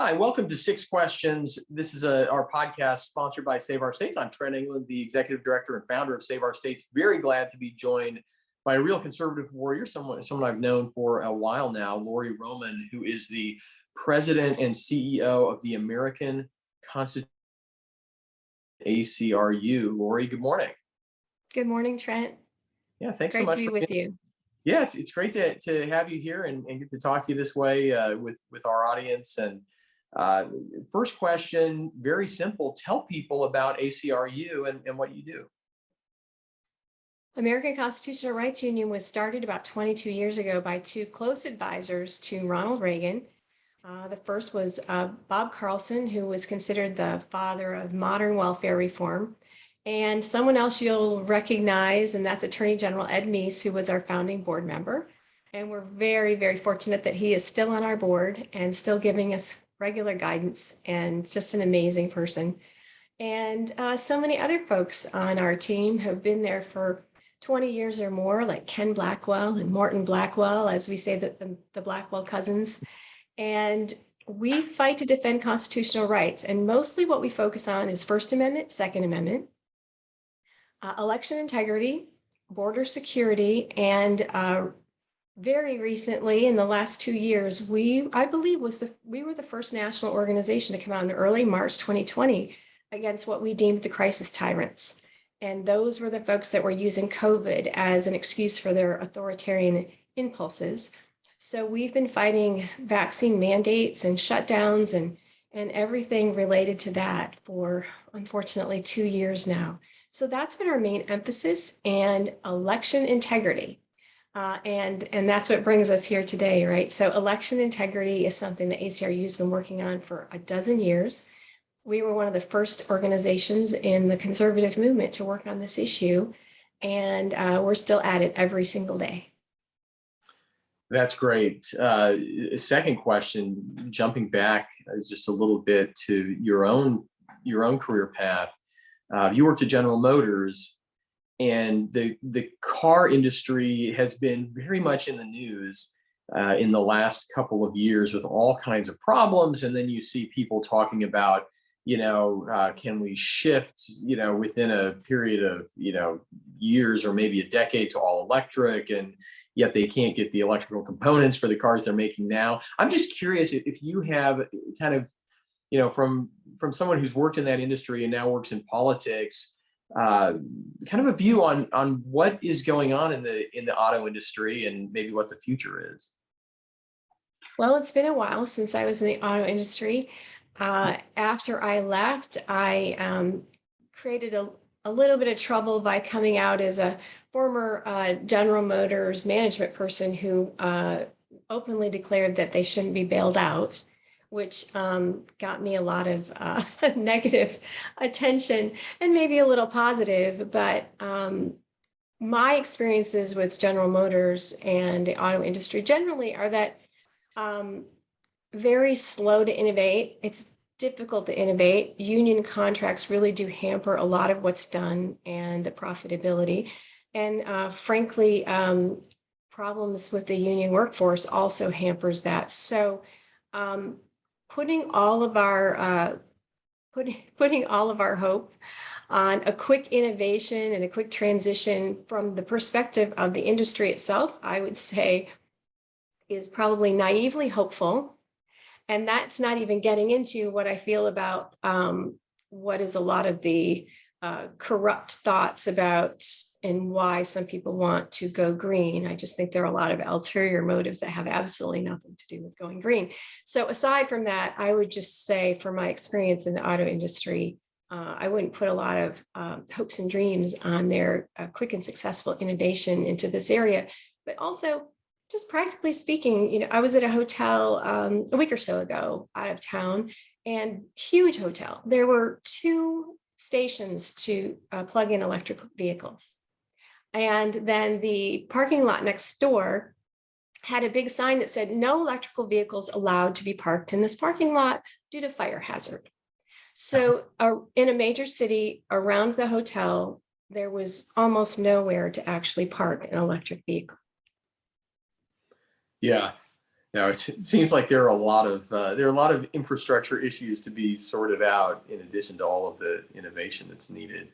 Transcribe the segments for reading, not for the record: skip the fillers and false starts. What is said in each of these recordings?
Hi, welcome to Six Questions. This is our podcast sponsored by Save Our States. I'm Trent England, the executive director and founder of Save Our States. Very glad to be joined by a real conservative warrior, someone I've known for a while now, Lori Roman, who is the president and CEO of the American Constitution, ACRU. Lori, good morning. Good morning, Trent. Yeah, thanks so Great much to be for with you. Yeah, it's great to have you here and get to talk to you this way with our audience. And first question, very simple. Tell people about ACRU and what you do. American Constitutional Rights Union was started about 22 years ago by two close advisors to Ronald Reagan. The first was Bob Carlson, who was considered the father of modern welfare reform. And someone else you'll recognize, and that's Attorney General Ed Meese, who was our founding board member. And we're very, very fortunate that he is still on our board and still giving us regular guidance, and just an amazing person. And so many other folks on our team have been there for 20 years or more, like Ken Blackwell and Morton Blackwell, as we say, the Blackwell cousins. And we fight to defend constitutional rights. And mostly what we focus on is First Amendment, Second Amendment, election integrity, border security, and very recently, in the last 2 years, I believe we were the first national organization to come out in early March 2020 against what we deemed the crisis tyrants. And those were the folks that were using COVID as an excuse for their authoritarian impulses. So we've been fighting vaccine mandates and shutdowns and everything related to that for, unfortunately, 2 years now. So that's been our main emphasis, and election integrity. And that's what brings us here today, right? So election integrity is something that ACRU has been working on for a dozen years. We were one of the first organizations in the conservative movement to work on this issue, and we're still at it every single day. That's great. Second question, jumping back just a little bit to your own career path. You worked at General Motors, and the car industry has been very much in the news in the last couple of years with all kinds of problems. And then you see people talking about, can we shift, within a period of, years or maybe a decade to all electric, and yet they can't get the electrical components for the cars they're making now. I'm just curious if you have kind of, from someone who's worked in that industry and now works in politics, kind of a view on what is going on in the auto industry and maybe what the future is. Well, it's been a while since I was in the auto industry. After I left, I created a little bit of trouble by coming out as a former General Motors management person who openly declared that they shouldn't be bailed out, which got me a lot of negative attention and maybe a little positive. But my experiences with General Motors and the auto industry generally are that very slow to innovate. It's difficult to innovate. Union contracts really do hamper a lot of what's done and the profitability. And frankly, problems with the union workforce also hampers that. So putting all of our hope on a quick innovation and a quick transition from the perspective of the industry itself, I would say, is probably naively hopeful. And that's not even getting into what I feel about what is a lot of the corrupt thoughts about and why some people want to go green. I just think there are a lot of ulterior motives that have absolutely nothing to do with going green. So aside from that, I would just say, from my experience in the auto industry, I wouldn't put a lot of hopes and dreams on their quick and successful innovation into this area. But also, just practically speaking, I was at a hotel a week or so ago out of town, and huge hotel. There were 2 stations to plug in electric vehicles. And then the parking lot next door had a big sign that said, no electrical vehicles allowed to be parked in this parking lot due to fire hazard. So in a major city around the hotel, there was almost nowhere to actually park an electric vehicle. Yeah. Now, it seems like there are a lot of infrastructure issues to be sorted out in addition to all of the innovation that's needed.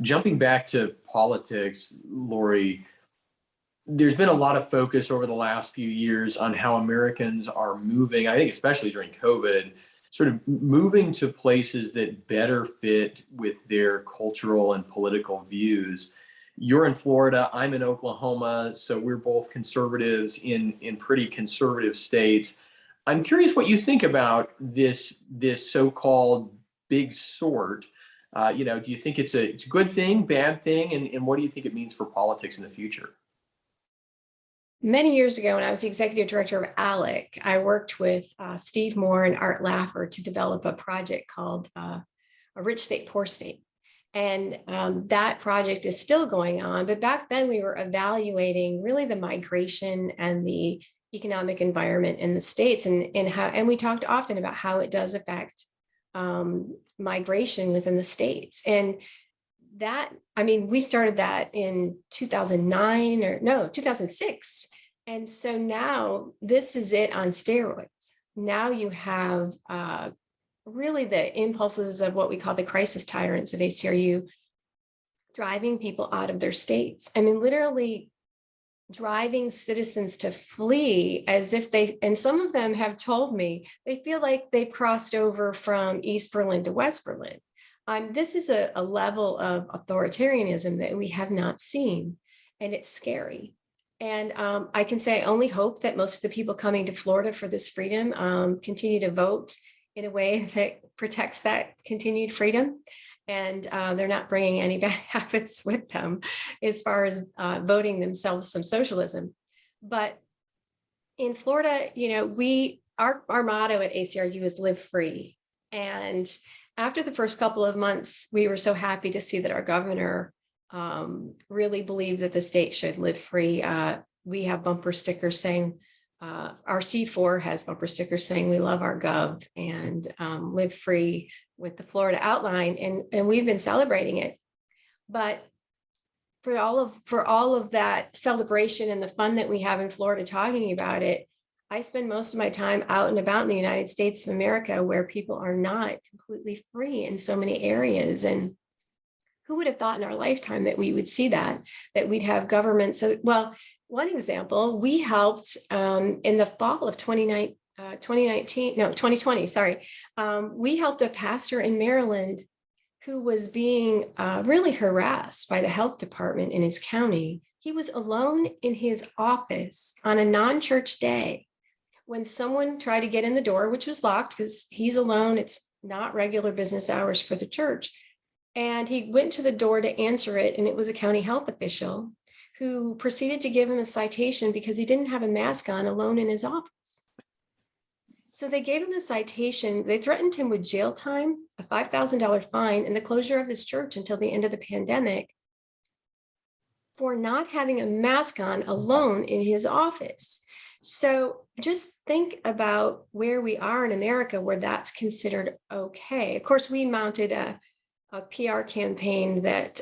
Jumping back to politics, Lori, there's been a lot of focus over the last few years on how Americans are moving, I think especially during COVID, sort of moving to places that better fit with their cultural and political views. You're in Florida, I'm in Oklahoma, so we're both conservatives in pretty conservative states. I'm curious what you think about this so-called big sort. Do you think it's a good thing, bad thing, and what do you think it means for politics in the future? Many years ago, when I was the executive director of ALEC, I worked with Steve Moore and Art Laffer to develop a project called A Rich State, Poor State. And that project is still going on. But back then, we were evaluating really the migration and the economic environment in the states, and we talked often about how it does affect migration within the states. And that, I mean, we started that in 2009 or no, 2006. And so now this is it on steroids. Now you have really the impulses of what we call the crisis tyrants at ACRU driving people out of their states. I mean, literally driving citizens to flee as if and some of them have told me they feel like they've crossed over from East Berlin to West Berlin. This is a level of authoritarianism that we have not seen, and it's scary. And I can say I only hope that most of the people coming to Florida for this freedom continue to vote in a way that protects that continued freedom. And they're not bringing any bad habits with them as far as voting themselves some socialism. But in Florida, our motto at ACRU is live free. And after the first couple of months, we were so happy to see that our governor really believed that the state should live free. We have bumper stickers saying, our C4 has bumper stickers saying we love our gov and live free with the Florida outline. And we've been celebrating it. But for all of that celebration and the fun that we have in Florida talking about it, I spend most of my time out and about in the United States of America, where people are not completely free in so many areas. And who would have thought in our lifetime that we would see that we'd have governments? Well, one example, we helped in the fall of 2020, sorry. We helped a pastor in Maryland who was being really harassed by the health department in his county. He was alone in his office on a non-church day when someone tried to get in the door, which was locked because he's alone. It's not regular business hours for the church. And he went to the door to answer it, and it was a county health official who proceeded to give him a citation because he didn't have a mask on, alone in his office. So they gave him a citation. They threatened him with jail time, a $5,000 fine, and the closure of his church until the end of the pandemic for not having a mask on, alone in his office. So just think about where we are in America where that's considered okay. Of course, we mounted a PR campaign that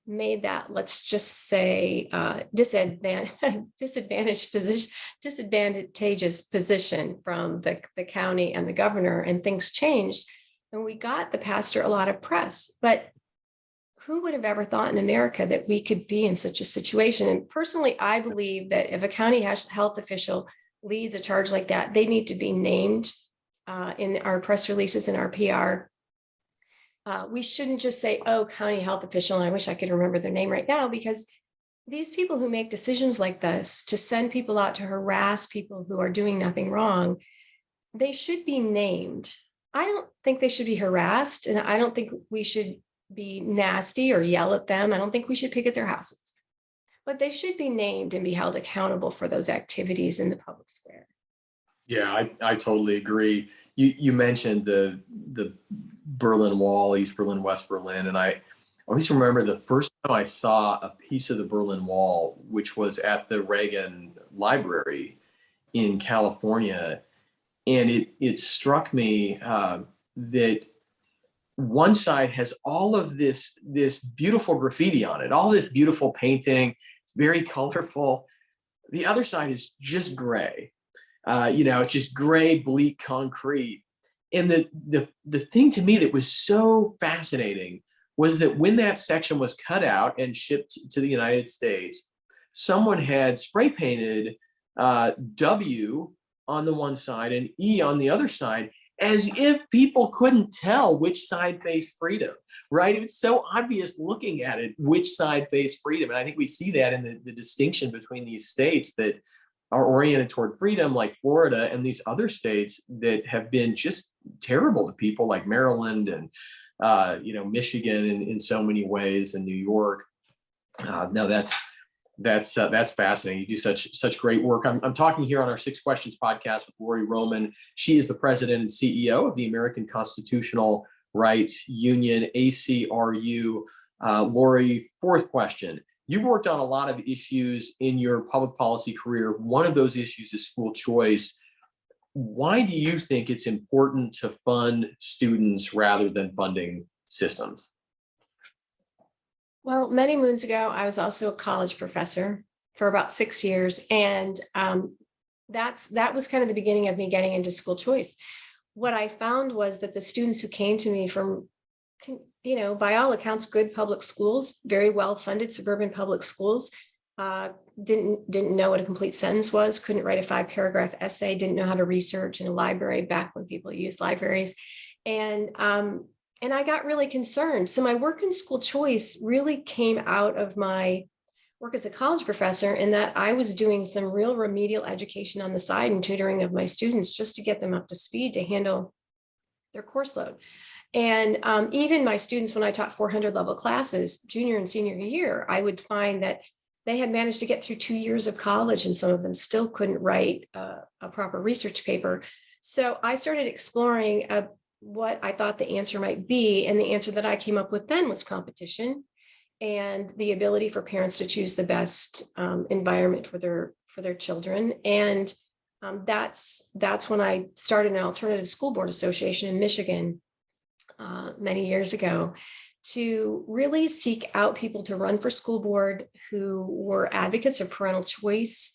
made that, let's just say, disadvantageous position from the county and the governor, and things changed. And we got the pastor a lot of press. But who would have ever thought in America that we could be in such a situation? And personally, I believe that if a county health official leads a charge like that, they need to be named in our press releases and our PR. We shouldn't just say, oh, county health official, and I wish I could remember their name right now, because these people who make decisions like this to send people out to harass people who are doing nothing wrong, they should be named. I don't think they should be harassed, and I don't think we should be nasty or yell at them. I don't think we should picket their houses, but they should be named and be held accountable for those activities in the public square. Yeah, I totally agree. You mentioned the Berlin Wall, East Berlin, West Berlin, and I always remember the first time I saw a piece of the Berlin Wall, which was at the Reagan Library in California, and it struck me that one side has all of this beautiful graffiti on it, all this beautiful painting. It's very colorful. The other side is just gray. It's just gray, bleak concrete. And the thing to me that was so fascinating was that when that section was cut out and shipped to the United States, someone had spray painted W on the one side and E on the other side, as if people couldn't tell which side faced freedom, right? It's so obvious looking at it, which side faced freedom. And I think we see that in the distinction between these states that are oriented toward freedom, like Florida, and these other states that have been just terrible to people, like Maryland and Michigan in so many ways, and New York. No, that's fascinating. You do such great work. I'm talking here on our Six Questions podcast with Lori Roman. She is the president and CEO of the American Constitutional Rights Union, ACRU. Lori, fourth question. You've worked on a lot of issues in your public policy career. One of those issues is school choice. Why do you think it's important to fund students rather than funding systems? Well, many moons ago, I was also a college professor for about 6 years, and that was kind of the beginning of me getting into school choice. What I found was that the students who came to me from, by all accounts, good public schools, very well-funded suburban public schools, didn't know what a complete sentence was, couldn't write a 5-paragraph essay, didn't know how to research in a library back when people used libraries, and I got really concerned. So my work in school choice really came out of my work as a college professor, in that I was doing some real remedial education on the side and tutoring of my students just to get them up to speed to handle their course load. And even my students, when I taught 400 level classes, junior and senior year, I would find that they had managed to get through 2 years of college, and some of them still couldn't write a proper research paper. So I started exploring what I thought the answer might be. And the answer that I came up with then was competition and the ability for parents to choose the best environment for their children. And that's when I started an alternative school board association in Michigan many years ago, to really seek out people to run for school board who were advocates of parental choice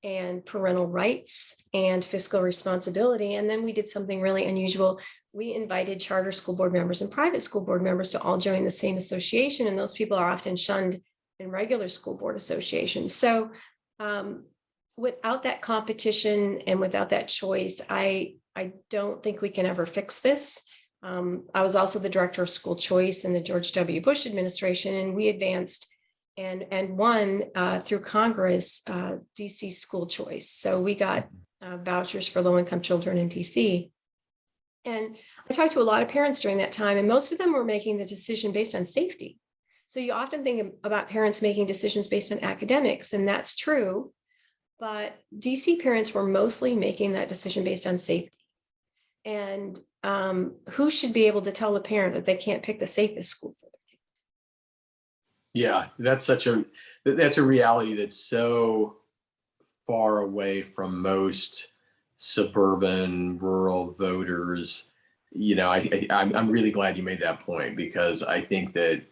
and parental rights and fiscal responsibility. And then we did something really unusual. We invited charter school board members and private school board members to all join the same association. And those people are often shunned in regular school board associations. So without that competition and without that choice, I don't think we can ever fix this. I was also the director of school choice in the George W. Bush administration, and we advanced and won through Congress DC school choice. So we got vouchers for low-income children in DC. And I talked to a lot of parents during that time, and most of them were making the decision based on safety. So you often think about parents making decisions based on academics, and that's true. But DC parents were mostly making that decision based on safety. And who should be able to tell a parent that they can't pick the safest school for their kids? Yeah, that's a reality that's so far away from most suburban rural voters. I'm really glad you made that point, because I think that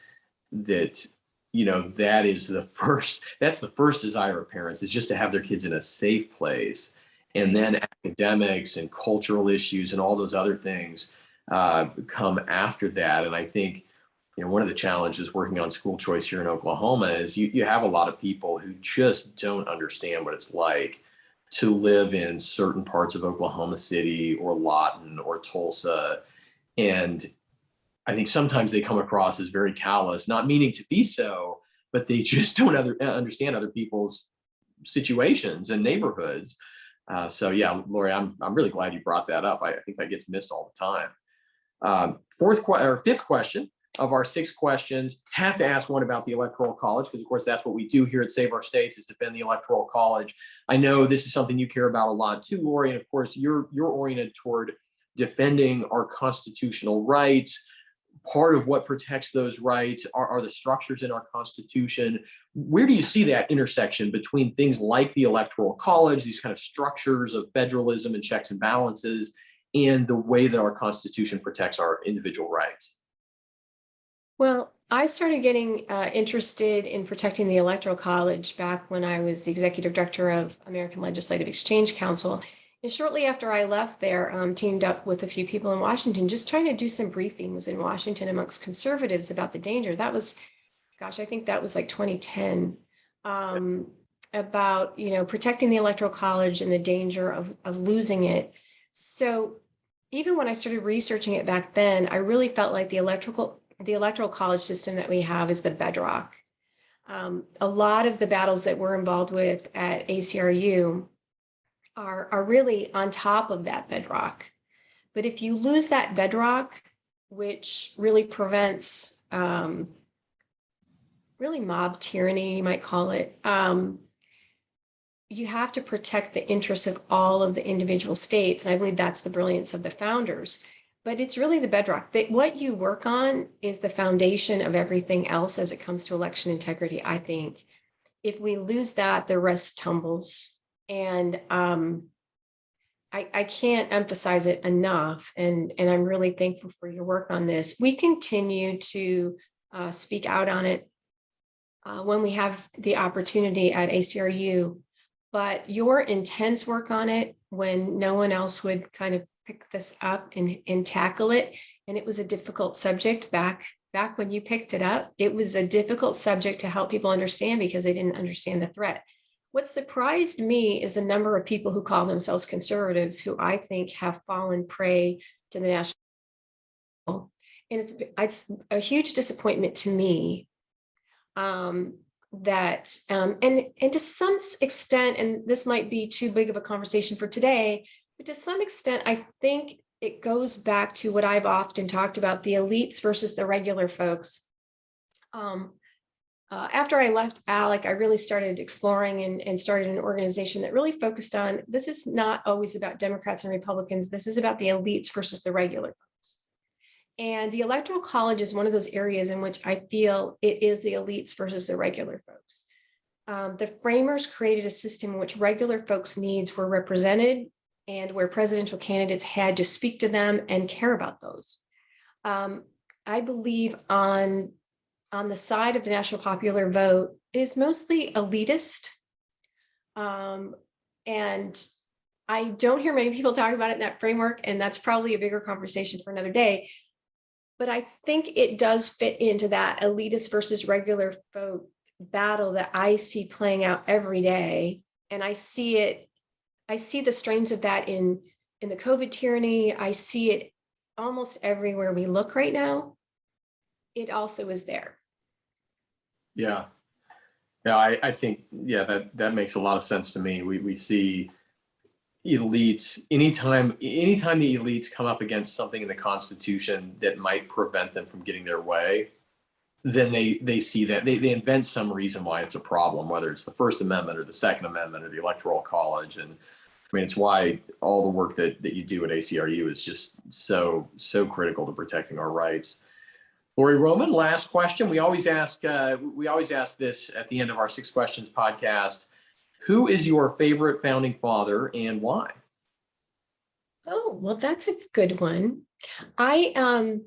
that is that's the first desire of parents, is just to have their kids in a safe place. And then academics and cultural issues and all those other things come after that. And I think, one of the challenges working on school choice here in Oklahoma is you have a lot of people who just don't understand what it's like to live in certain parts of Oklahoma City or Lawton or Tulsa. And I think sometimes they come across as very callous, not meaning to be so, but they just don't understand other people's situations and neighborhoods. So yeah, Lori, I'm really glad you brought that up. I think that gets missed all the time. Fifth question of our 6 questions, have to ask one about the Electoral College, because of course that's what we do here at Save Our States, is defend the Electoral College. I know this is something you care about a lot too, Lori, and of course you're oriented toward defending our constitutional rights. Part of what protects those rights are the structures in our Constitution. Where do you see that intersection between things like the Electoral College, these kind of structures of federalism and checks and balances, and the way that our Constitution protects our individual rights? Well, I started getting interested in protecting the Electoral College back when I was the executive director of American Legislative Exchange Council And shortly after I left there, teamed up with a few people in Washington, just trying to do some briefings in Washington amongst conservatives about the danger. That was, gosh, I think that was like 2010, about, protecting the Electoral College and the danger of losing it. So even when I started researching it back then, I really felt like the Electoral College system that we have is the bedrock. A lot of the battles that we're involved with at ACRU are really on top of that bedrock. But if you lose that bedrock, which really prevents really mob tyranny, you might call it, you have to protect the interests of all of the individual states. And I believe that's the brilliance of the founders. But it's really the bedrock. That what you work on is the foundation of everything else as it comes to election integrity, I think. If we lose that, the rest tumbles. And I can't emphasize it enough. And I'm really thankful for your work on this. We continue to speak out on it when we have the opportunity at ACRU. But your intense work on it, when no one else would kind of pick this up and tackle it, and it was a difficult subject back when you picked it up, it was a difficult subject to help people understand because they didn't understand the threat. What surprised me is the number of people who call themselves conservatives who I think have fallen prey to the national. And it's a huge disappointment to me that and to some extent, and this might be too big of a conversation for today, but to some extent, I think it goes back to what I've often talked about, the elites versus the regular folks. After I left ALEC, I really started exploring and started an organization that really focused on, this is not always about Democrats and Republicans, this is about the elites versus the regular folks. And the Electoral College is one of those areas in which I feel it is the elites versus the regular folks. The framers created a system in which regular folks' needs were represented and where presidential candidates had to speak to them and care about those. I believe on the side of the national popular vote is mostly elitist. And I don't hear many people talk about it in that framework, and that's probably a bigger conversation for another day. But I think it does fit into that elitist versus regular vote battle that I see playing out every day. And I see the strains of that in the COVID tyranny. I see it almost everywhere we look right now. It also is there. Yeah. Yeah, I think, that makes a lot of sense to me. We see elites, anytime the elites come up against something in the Constitution that might prevent them from getting their way, then they see that they invent some reason why it's a problem, whether it's the First Amendment or the Second Amendment or the Electoral College. And I mean, it's why all the work that you do at ACRU is just so critical to protecting our rights. Lori Roman, last question. We always ask this at the end of our 6 Questions podcast. Who is your favorite founding father and why? Oh, well, that's a good one. I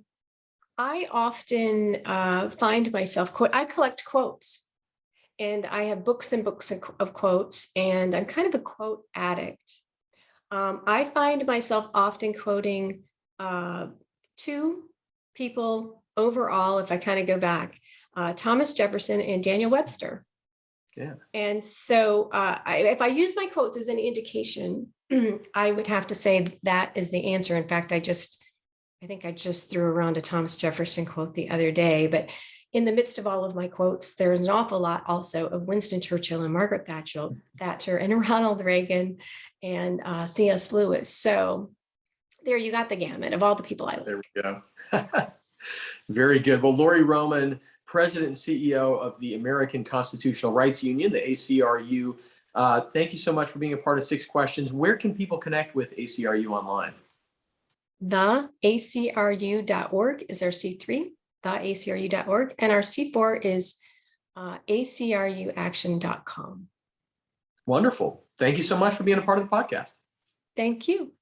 often find myself I collect quotes, and I have books and books of quotes, and I'm kind of a quote addict. I find myself often quoting 2 people overall, if I kind of go back, Thomas Jefferson and Daniel Webster. Yeah. And so if I use my quotes as an indication, I would have to say that is the answer. In fact, I think I just threw around a Thomas Jefferson quote the other day, but in the midst of all of my quotes, there's an awful lot also of Winston Churchill and Margaret Thatcher and Ronald Reagan and C.S. Lewis. So there you got the gamut of all the people I like. There we go. Very good. Well, Lori Roman, President and CEO of the American Constitutional Rights Union, the ACRU. Thank you so much for being a part of 6 Questions. Where can people connect with ACRU online? The ACRU.org is our C3, theacru.org, and our C4 is acruaction.com. Wonderful. Thank you so much for being a part of the podcast. Thank you.